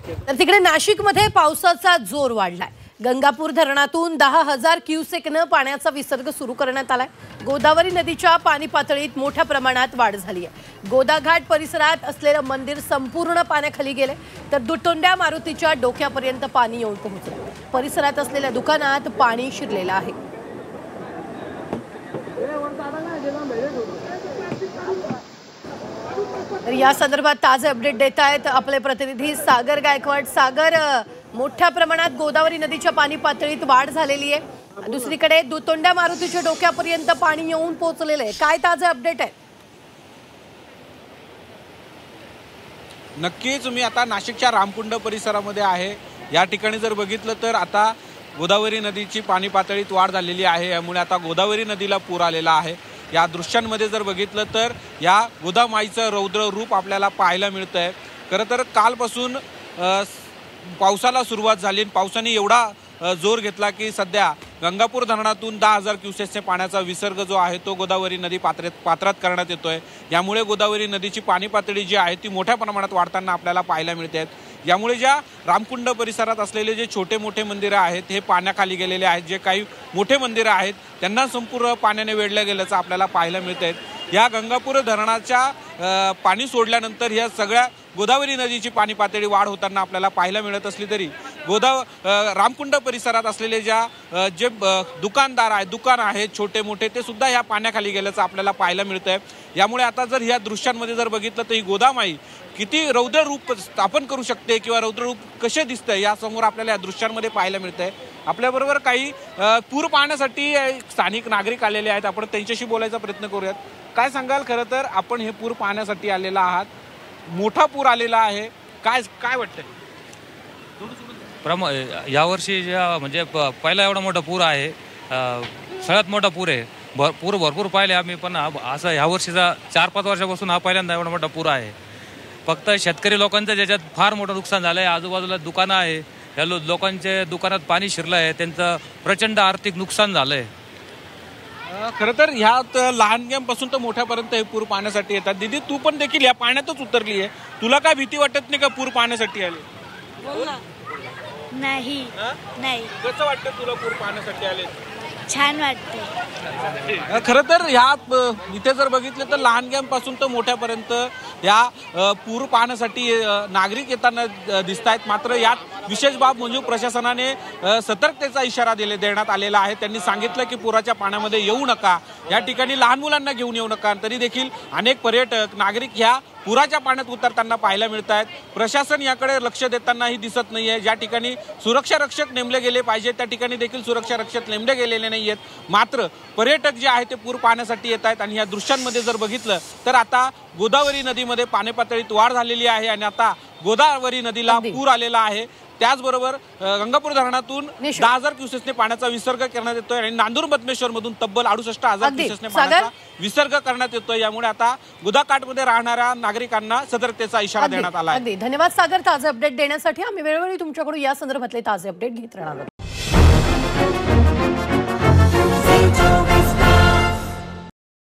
तर तिकडे नाशिकमध्ये पावसाचा जोर वाढलाय। गंगापूर धरणातून 10,000 क्युसेकनं पाण्याचा विसर्ग सुरू करण्यात आलाय। गोदावरी नदीच्या पाणी पातळीत मोठ्या प्रमाणात वाढ झाली आहे। गोदाघाट परिसरात असलेलं मंदिर संपूर्ण पाण्याखाली गेले, तर दुटोंड्या मारुतीच्या डोक्यापर्यंत पाणी येऊन पोहोचलं। परिसरात असलेल्या दुकानात पाणी शिरलेलं आहे। तर या संदर्भात ताजे अपडेट देत आहेत आपले प्रतिनिधी सागर गायकवाड। सागर, मोठ्या प्रमाणात गोदावरी नदीच्या पाणी पातळीत वाढ झालेली आहे, दुसरीकडे दुतोंड्या मारुतीच्या डोक्यापर्यंत पाणी येऊन पोहोचलेलं आहे, काय ताजे अपडेट आहे? नक्कीच मी आता नाशिकच्या रामकुंड परिसरामध्ये आहे। या ठिकाणी जर बघितलं तर आता गोदावरी नदीची पाणी पातळीत वाढ झालेली आहे, यामुळे आता गोदावरी नदीला पूर आलेला आहे। या दृश्यांमध्ये जर बघितलं तर या गोदामाईचं रौद्र रूप आपल्याला पाहायला मिळतंय। खरं तर कालपासून पावसाला सुरुवात झाली, पावसाने एवढा जोर घेतला की सध्या गंगापूर धरणातून 10,000 क्युसेसचे पाण्याचा विसर्ग जो आहे तो गोदावरी नदी पात्रात करण्यात येतोय। यामुळे गोदावरी नदीची पाणी पातळी जी आहे ती मोठ्या प्रमाणात वाढताना आपल्याला पाहायला मिळते। यामुळे ज्या रामकुंड परिसरात असलेले जे छोटे मोठे मंदिरं आहेत हे पाण्याखाली गेलेले आहेत, जे काही मोठे मंदिरं आहेत त्यांना संपूर्ण पाण्याने वेढल्या गेल्याचं आपल्याला पाहायला मिळतंय। या गंगापूर धरणाच्या पाणी सोडल्यानंतर या सगळ्या गोदावरी नदीची पाणी पातळी वाढ होताना आपल्याला पाहायला मिळत असली तरी रामकुंड परिसरात असलेले जे दुकानदार आहेत, दुकान आहेत छोटे मोठे, ते सुद्धा ह्या पाण्याखाली गेल्याचं आपल्याला पाहायला मिळतंय। यामुळे आता जर ह्या दृश्यांमध्ये जर बघितलं तर ही गोदामाई किती रौद्र रूप स्थापन करू शकते किंवा रौद्र रूप कसे दिसतंय यासमोर आपल्याला या दृश्यांमध्ये पाहायला मिळतंय। आपल्याबरोबर काही पूर पाहण्यासाठी स्थानिक नागरिक आलेले आहेत, आपण त्यांच्याशी बोलायचा प्रयत्न करूयात। काय सांगाल, खरं तर आपण हे पूर पाहण्यासाठी आलेला आहात, मोठा पूर आलेला आहे, काय काय वाटतंय? यावर्षी म्हणजे पहिला एवढा मोठा पूर आहे, सगळ्यात मोठा पूर आहे। भरपूर पाहिले आम्ही, पण असं ह्या वर्षीचा 4-5 वर्षापासून हा पहिल्यांदा एवढा मोठा पूर आहे। फक्त शेतकरी लोकांचं ज्याच्यात फार मोठं नुकसान झालंय। आजूबाजूला दुकानं आहे, या लोकांच्या दुकानात पाणी शिरलं आहे, त्यांचं प्रचंड आर्थिक नुकसान झालंय। खरं तर ह्यात लहानग्यांपासून तर मोठ्यापर्यंत हे पूर पाहण्यासाठी येतात। दीदी, तू पण देखील या पाण्यातच उतरली आहे, तुला काय भीती वाटत नाही का पूर पाहण्यासाठी आले? नाही नाही। कसं वाटतं तुला पूर पाहण्यासाठी आले? छान वाटते। खरं तर ह्यात इथे जर बघितलं तर लहानग्यांपासून तर मोठ्यापर्यंत या पूर पाहण्यासाठी नागरिक येताना दिसत आहेत। मात्र यात विशेष बाब म्हणजे प्रशासनाने सतर्कतेचा इशारा देण्यात आलेला आहे। त्यांनी सांगितलं की पुराच्या पाण्यामध्ये येऊ नका, या ठिकाणी लहान मुलांना घेऊन येऊ नका। तरी देखील अनेक पर्यटक नागरिक ह्या पुराच्या पाण्यात उतरताना पाहायला मिळत आहेत। प्रशासन याकडे लक्ष देतानाही दिसत नाहीये। ज्या ठिकाणी सुरक्षा रक्षक नेमले गेले पाहिजे त्या ठिकाणी देखील सुरक्षा रक्षक नेमले गेलेले नाहीयेत। मात्र पर्यटक जे आहेत ते पूर पाहण्यासाठी येत आहेत आणि या दृश्यांमध्ये जर बघितलं तर आता गोदावरी नदीमध्ये पाणी पातळीत वाढ झालेली आहे आणि आता गोदावरी नदीला पूर आलेला आहे। त्याचबरोबर गंगापूर धरणातून 10,000 क्युसेसने पाण्याचा विसर्ग करण्यात येतोय आणि नांदूर मधमेश्वर मधून तब्बल 68,000 क्युसेसने पाण्याचा विसर्ग करण्यात येतोय। यामुळे आता गोदाकाठमध्ये राहणाऱ्या नागरिकांना सतर्कतेचा इशारा देण्यात आला आहे। धन्यवाद सागर, ताजे अपडेट देण्यासाठी। आम्ही वेळोवेळी तुमच्याकडून या संदर्भातले ताजे अपडेट घेत राहणार आहोत।